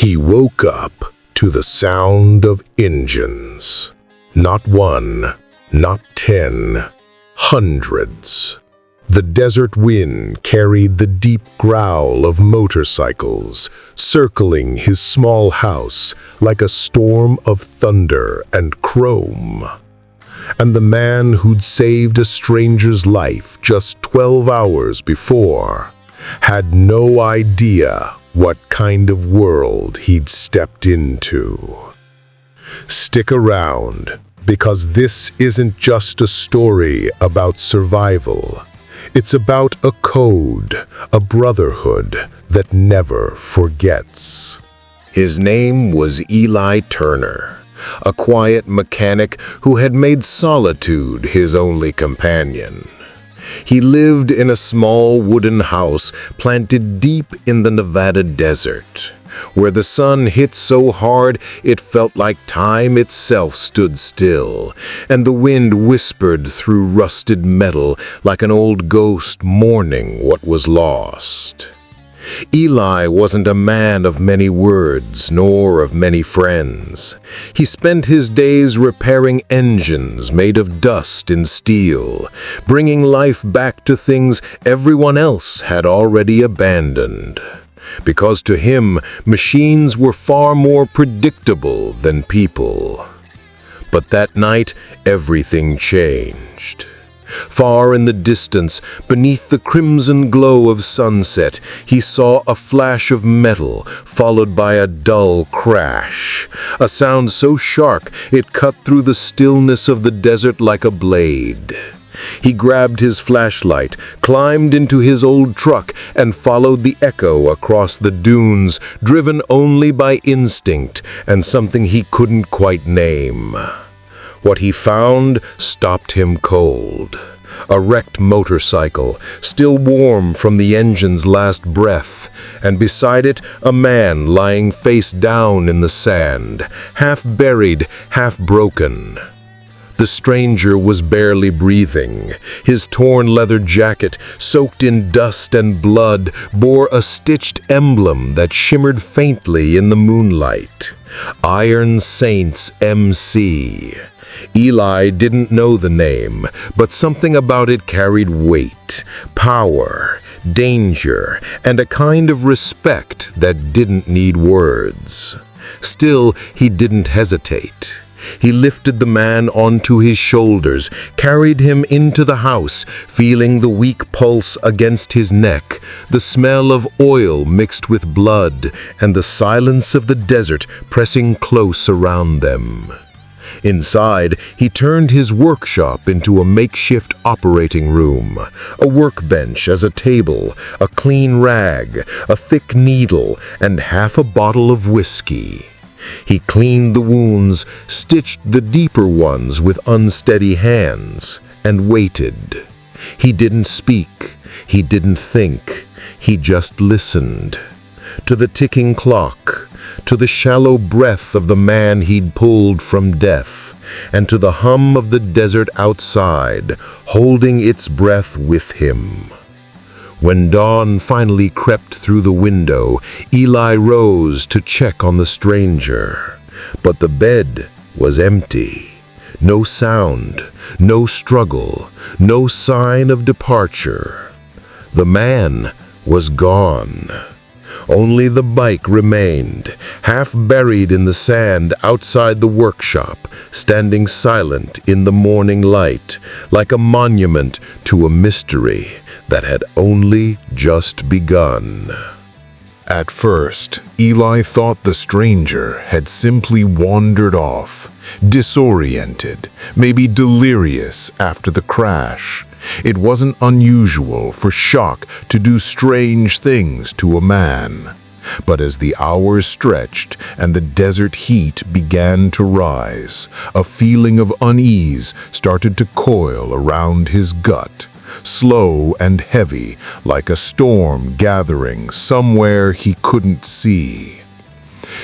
He woke up to the sound of engines. Not one, not 10, hundreds. The desert wind carried the deep growl of motorcycles, circling his small house like a storm of thunder and chrome. And the man who'd saved a stranger's life just 12 hours before had no idea what kind of world he'd stepped into. Stick around, because this isn't just a story about survival. It's about a code, a brotherhood that never forgets. His name was Eli Turner, a quiet mechanic who had made solitude his only companion. He lived in a small wooden house planted deep in the Nevada desert, where the sun hit so hard it felt like time itself stood still, and the wind whispered through rusted metal like an old ghost mourning what was lost. Eli wasn't a man of many words, nor of many friends. He spent his days repairing engines made of dust and steel, bringing life back to things everyone else had already abandoned. Because to him, machines were far more predictable than people. But that night, everything changed. Far in the distance, beneath the crimson glow of sunset, he saw a flash of metal, followed by a dull crash. A sound so sharp it cut through the stillness of the desert like a blade. He grabbed his flashlight, climbed into his old truck, and followed the echo across the dunes, driven only by instinct and something he couldn't quite name. What he found stopped him cold. A wrecked motorcycle, still warm from the engine's last breath, and beside it a man lying face down in the sand, half buried, half broken. The stranger was barely breathing. His torn leather jacket, soaked in dust and blood, bore a stitched emblem that shimmered faintly in the moonlight. Iron Saints MC. Eli didn't know the name, but something about it carried weight, power, danger, and a kind of respect that didn't need words. Still, he didn't hesitate. He lifted the man onto his shoulders, carried him into the house, feeling the weak pulse against his neck, the smell of oil mixed with blood, and the silence of the desert pressing close around them. Inside, he turned his workshop into a makeshift operating room, a workbench as a table, a clean rag, a thick needle, and half a bottle of whiskey. He cleaned the wounds, stitched the deeper ones with unsteady hands, and waited. He didn't speak, he didn't think, he just listened. To the ticking clock, to the shallow breath of the man he'd pulled from death, and to the hum of the desert outside, holding its breath with him. When dawn finally crept through the window, Eli rose to check on the stranger. But the bed was empty. No sound, no struggle, no sign of departure. The man was gone. Only the bike remained, half buried in the sand outside the workshop, standing silent in the morning light, like a monument to a mystery that had only just begun. At first, Eli thought the stranger had simply wandered off, disoriented, maybe delirious after the crash. It wasn't unusual for shock to do strange things to a man. But as the hours stretched and the desert heat began to rise, a feeling of unease started to coil around his gut, slow and heavy, like a storm gathering somewhere he couldn't see.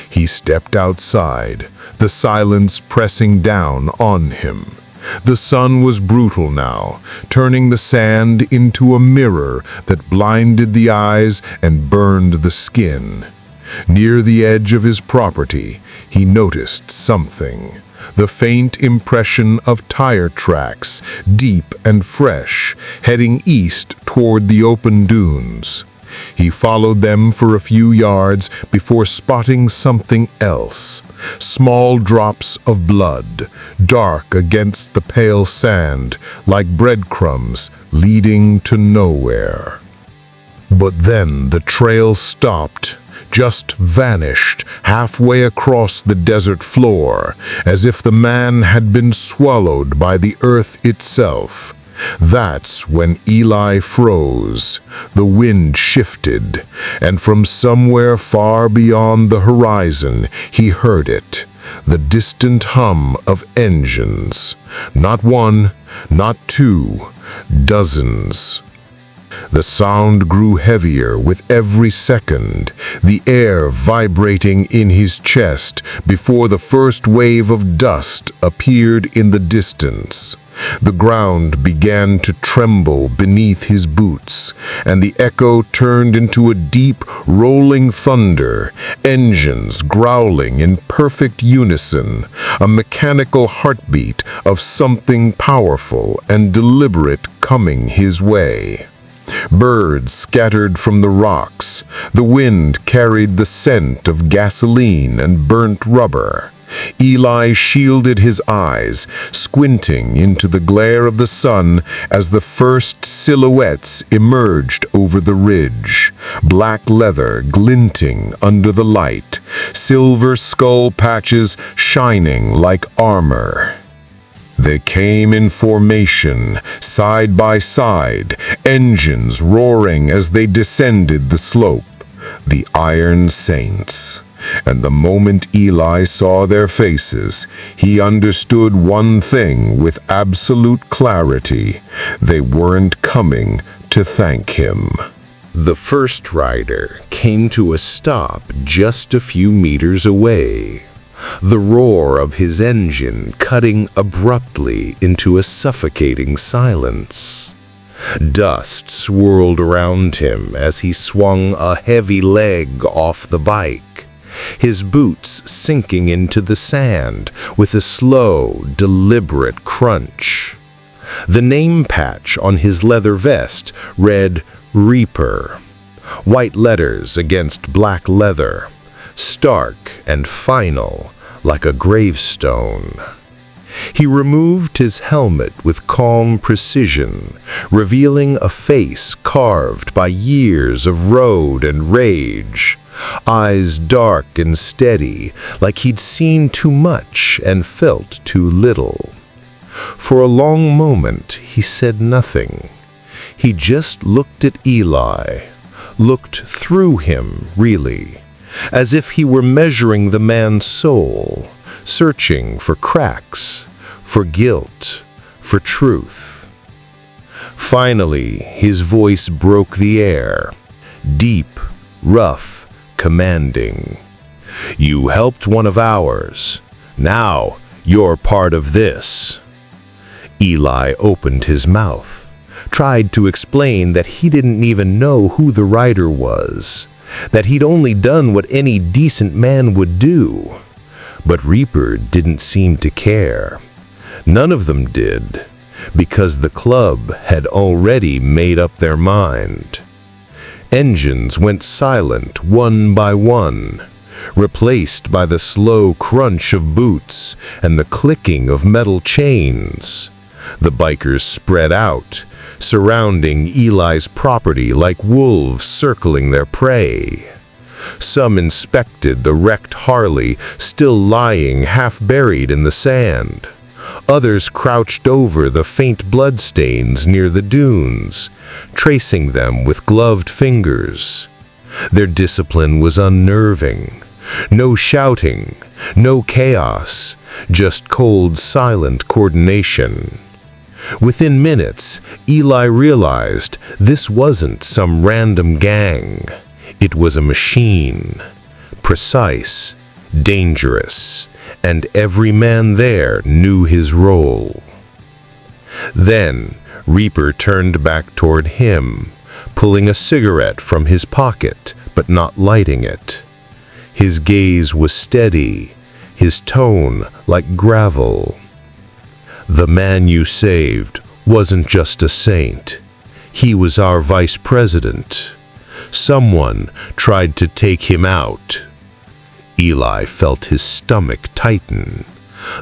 He stepped outside, the silence pressing down on him. The sun was brutal now, turning the sand into a mirror that blinded the eyes and burned the skin. Near the edge of his property, he noticed something. The faint impression of tire tracks, deep and fresh, heading east toward the open dunes. He followed them for a few yards before spotting something else. Small drops of blood, dark against the pale sand, like breadcrumbs leading to nowhere. But then the trail stopped, just vanished halfway across the desert floor, as if the man had been swallowed by the earth itself. That's when Eli froze. The wind shifted, and from somewhere far beyond the horizon, he heard it. The distant hum of engines. Not one, not two, dozens. The sound grew heavier with every second, the air vibrating in his chest before the first wave of dust appeared in the distance. The ground began to tremble beneath his boots, and the echo turned into a deep, rolling thunder, engines growling in perfect unison, a mechanical heartbeat of something powerful and deliberate coming his way. Birds scattered from the rocks. The wind carried the scent of gasoline and burnt rubber. Eli shielded his eyes, squinting into the glare of the sun as the first silhouettes emerged over the ridge. Black leather glinting under the light, silver skull patches shining like armor. They came in formation, side by side, engines roaring as they descended the slope. The Iron Saints. And the moment Eli saw their faces, he understood one thing with absolute clarity. They weren't coming to thank him. The first rider came to a stop just a few meters away. The roar of his engine cutting abruptly into a suffocating silence. Dust swirled around him as he swung a heavy leg off the bike, his boots sinking into the sand with a slow, deliberate crunch. The name patch on his leather vest read Reaper, white letters against black leather, stark and final, like a gravestone. He removed his helmet with calm precision, revealing a face carved by years of road and rage, eyes dark and steady, like he'd seen too much and felt too little. For a long moment, he said nothing. He just looked at Eli, looked through him, really, as if he were measuring the man's soul, searching for cracks, for guilt, for truth. Finally, his voice broke the air, deep, rough, commanding. "You helped one of ours. Now you're part of this." Eli opened his mouth, tried to explain that he didn't even know who the rider was, that he'd only done what any decent man would do. But Reaper didn't seem to care. None of them did, because the club had already made up their mind. Engines went silent one by one, replaced by the slow crunch of boots and the clicking of metal chains. The bikers spread out, surrounding Eli's property like wolves circling their prey. Some inspected the wrecked Harley still lying half-buried in the sand. Others crouched over the faint bloodstains near the dunes, tracing them with gloved fingers. Their discipline was unnerving. No shouting, no chaos, just cold, silent coordination. Within minutes, Eli realized this wasn't some random gang. It was a machine, precise, dangerous, and every man there knew his role. Then Reaper turned back toward him, pulling a cigarette from his pocket but not lighting it. His gaze was steady, his tone like gravel. "The man you saved wasn't just a saint. He was our vice president. Someone tried to take him out." Eli felt his stomach tighten.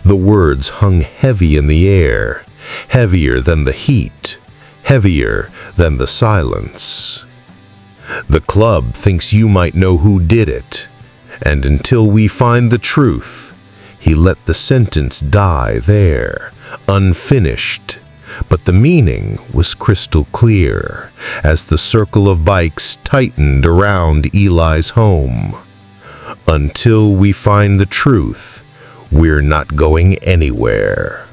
The words hung heavy in the air, heavier than the heat, heavier than the silence. "The club thinks you might know who did it, and until we find the truth," he let the sentence die there, unfinished. But the meaning was crystal clear as the circle of bikes tightened around Eli's home. "Until we find the truth, we're not going anywhere."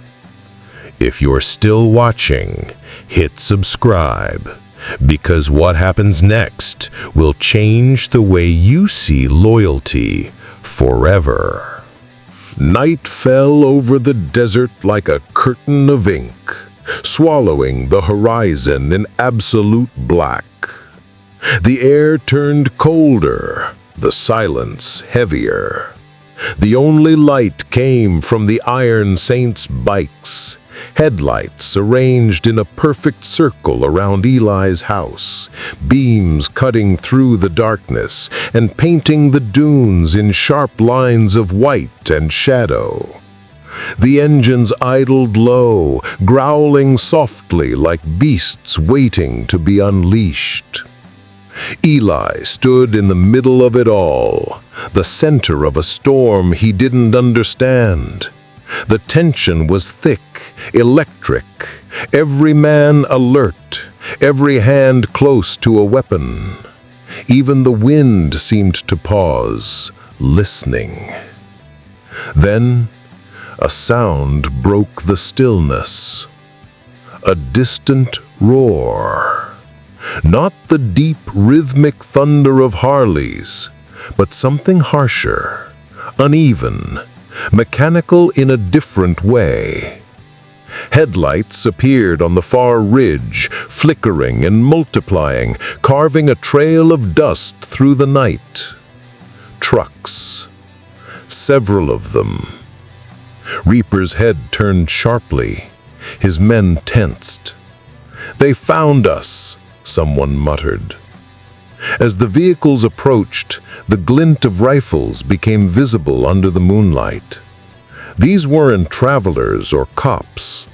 If you're still watching, hit subscribe, because what happens next will change the way you see loyalty forever. Night fell over the desert like a curtain of ink, swallowing the horizon in absolute black. The air turned colder, the silence heavier. The only light came from the Iron Saints' bikes, headlights arranged in a perfect circle around Eli's house, beams cutting through the darkness and painting the dunes in sharp lines of white and shadow. The engines idled low, growling softly like beasts waiting to be unleashed. Eli stood in the middle of it all, the center of a storm he didn't understand. The tension was thick, electric, every man alert, every hand close to a weapon. Even the wind seemed to pause, listening. Then, a sound broke the stillness. A distant roar. Not the deep, rhythmic thunder of Harleys, but something harsher, uneven, mechanical in a different way. Headlights appeared on the far ridge, flickering and multiplying, carving a trail of dust through the night. Trucks. Several of them. Reaper's head turned sharply. His men tensed. "They found us," someone muttered. As the vehicles approached, the glint of rifles became visible under the moonlight. These weren't travelers or cops.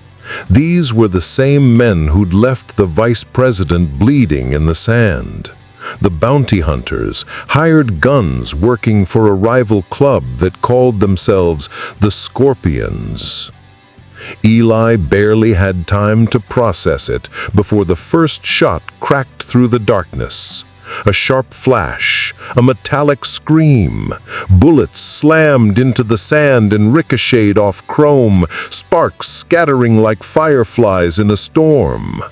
These were the same men who'd left the vice president bleeding in the sand. The bounty hunters, hired guns working for a rival club that called themselves the Scorpions. Eli barely had time to process it before the first shot cracked through the darkness. A sharp flash, a metallic scream. Bullets slammed into the sand and ricocheted off chrome, sparks scattering like fireflies in a storm.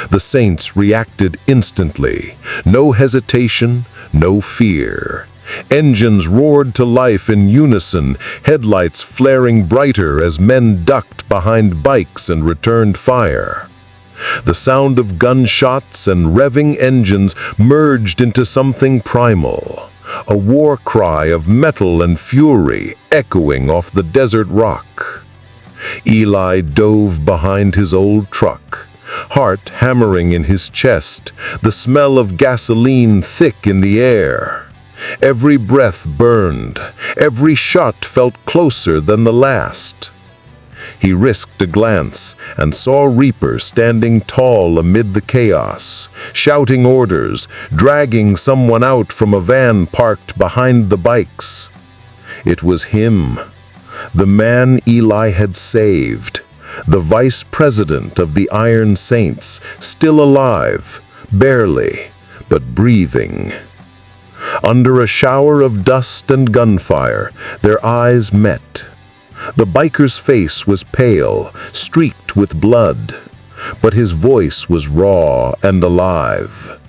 The Saints reacted instantly. No hesitation, no fear. Engines roared to life in unison, headlights flaring brighter as men ducked behind bikes and returned fire. The sound of gunshots and revving engines merged into something primal, a war cry of metal and fury echoing off the desert rock. Eli dove behind his old truck, heart hammering in his chest, the smell of gasoline thick in the air. Every breath burned, every shot felt closer than the last. He risked a glance and saw Reaper standing tall amid the chaos, shouting orders, dragging someone out from a van parked behind the bikes. It was him, the man Eli had saved, the vice president of the Iron Saints, still alive, barely, but breathing. Under a shower of dust and gunfire, their eyes met. The biker's face was pale, streaked with blood, but his voice was raw and alive.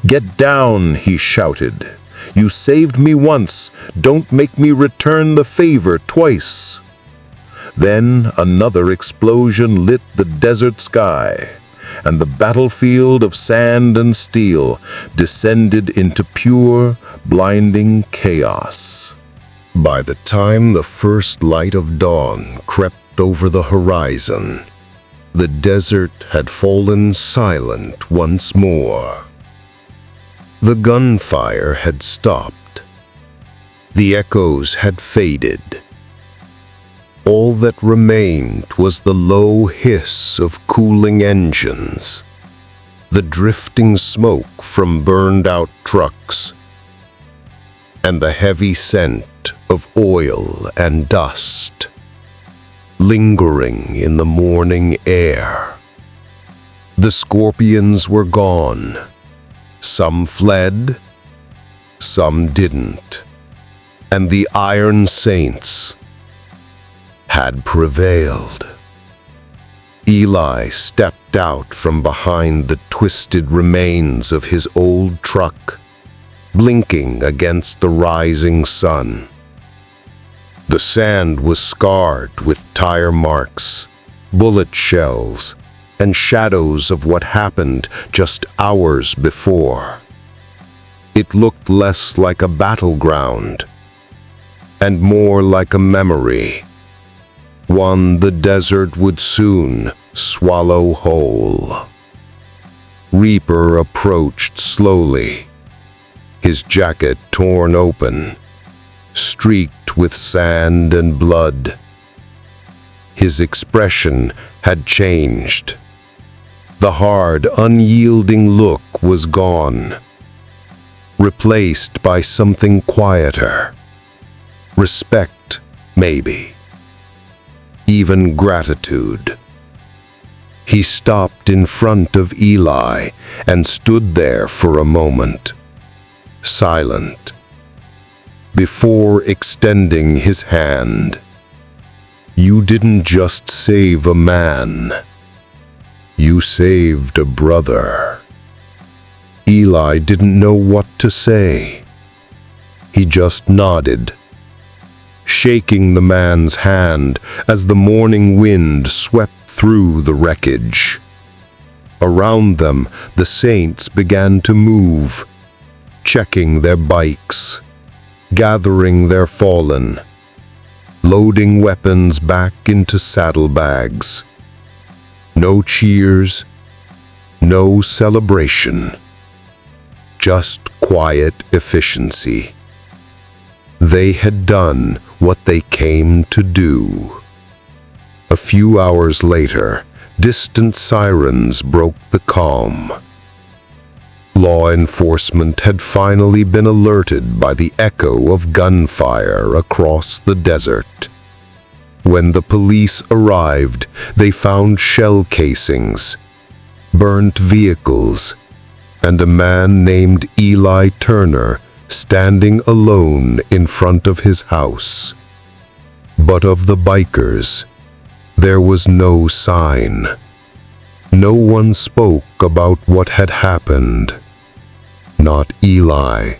"Get down," he shouted. "You saved me once, don't make me return the favor twice." Then another explosion lit the desert sky, and the battlefield of sand and steel descended into pure, blinding chaos. By the time the first light of dawn crept over the horizon, the desert had fallen silent once more. The gunfire had stopped. The echoes had faded. All that remained was the low hiss of cooling engines, the drifting smoke from burned-out trucks, and the heavy scent of oil and dust lingering in the morning air. The scorpions were gone. Some fled, some didn't, and the Iron Saints had prevailed. Eli stepped out from behind the twisted remains of his old truck, blinking against the rising sun. The sand was scarred with tire marks, bullet shells, and shadows of what happened just hours before. It looked less like a battleground and more like a memory, one the desert would soon swallow whole. Reaper approached slowly, his jacket torn open, streaked with sand and blood. His expression had changed. The hard, unyielding look was gone, replaced by something quieter. Respect, maybe. Even gratitude. He stopped in front of Eli and stood there for a moment, silent, before extending his hand. You didn't just save a man. You saved a brother. Eli didn't know what to say. He just nodded, shaking the man's hand as the morning wind swept through the wreckage. Around them, the saints began to move, checking their bikes, gathering their fallen, loading weapons back into saddlebags. No cheers, no celebration, just quiet efficiency. They had done what they came to do. A few hours later, distant sirens broke the calm. Law enforcement had finally been alerted by the echo of gunfire across the desert. When the police arrived, they found shell casings, burnt vehicles, and a man named Eli Turner standing alone in front of his house. But of the bikers, there was no sign. No one spoke about what had happened. Not Eli.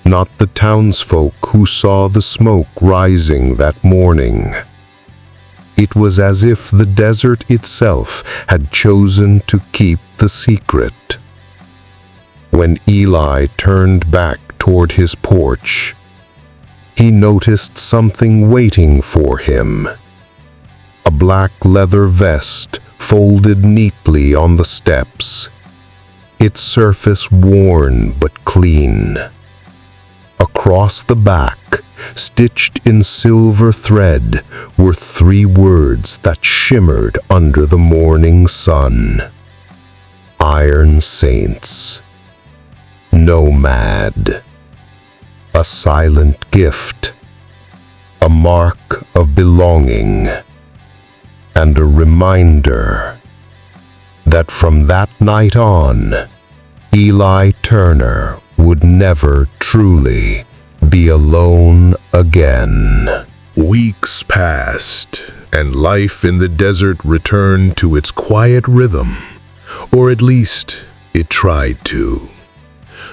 Not the townsfolk who saw the smoke rising that morning. It was as if the desert itself had chosen to keep the secret. When Eli turned back toward his porch, he noticed something waiting for him. A black leather vest folded neatly on the steps, its surface worn but clean. Across the back, stitched in silver thread, were 3 words that shimmered under the morning sun. Iron Saints. Nomad. A silent gift. A mark of belonging. And a reminder that from that night on, Eli Turner would never truly be alone again. Weeks passed, and life in the desert returned to its quiet rhythm, or at least it tried to.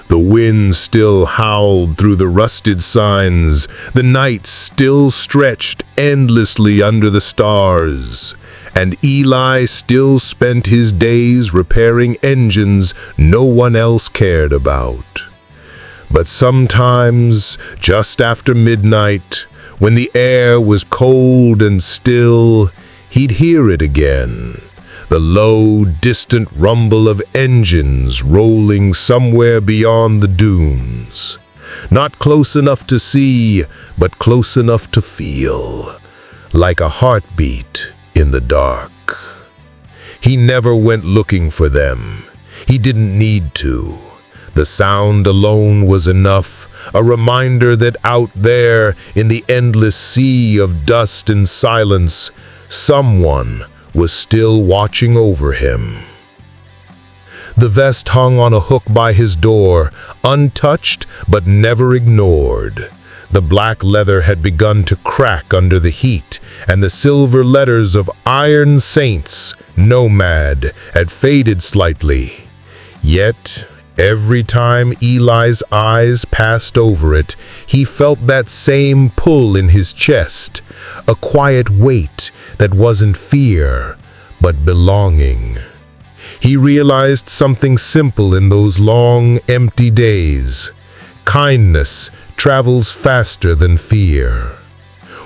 The wind still howled through the rusted signs. The night still stretched endlessly under the stars. And Eli still spent his days repairing engines no one else cared about. But sometimes, just after midnight, when the air was cold and still, he'd hear it again. The low, distant rumble of engines rolling somewhere beyond the dunes. Not close enough to see, but close enough to feel. Like a heartbeat in the dark. He never went looking for them. He didn't need to. The sound alone was enough, a reminder that out there, in the endless sea of dust and silence, someone was still watching over him. The vest hung on a hook by his door, untouched but never ignored. The black leather had begun to crack under the heat, and the silver letters of Iron Saints, Nomad, had faded slightly. Yet, every time Eli's eyes passed over it, he felt that same pull in his chest, a quiet weight that wasn't fear, but belonging. He realized something simple in those long, empty days. Kindness travels faster than fear.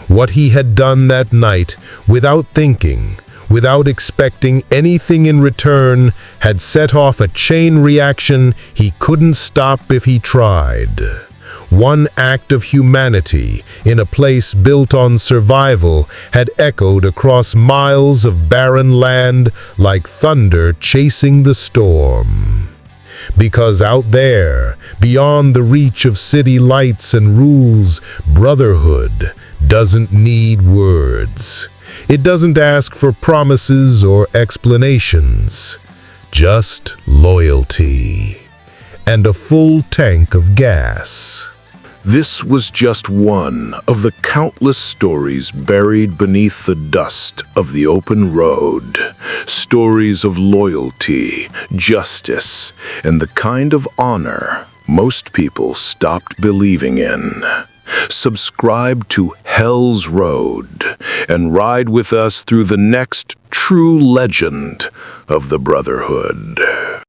What he had done that night, without thinking, without expecting anything in return, had set off a chain reaction he couldn't stop if he tried. One act of humanity in a place built on survival had echoed across miles of barren land like thunder chasing the storm. Because out there, beyond the reach of city lights and rules, brotherhood doesn't need words. It doesn't ask for promises or explanations. Just loyalty. And a full tank of gas. This was just one of the countless stories buried beneath the dust of the open road. Stories of loyalty, justice, and the kind of honor most people stopped believing in. Subscribe to Hell's Road and ride with us through the next true legend of the Brotherhood.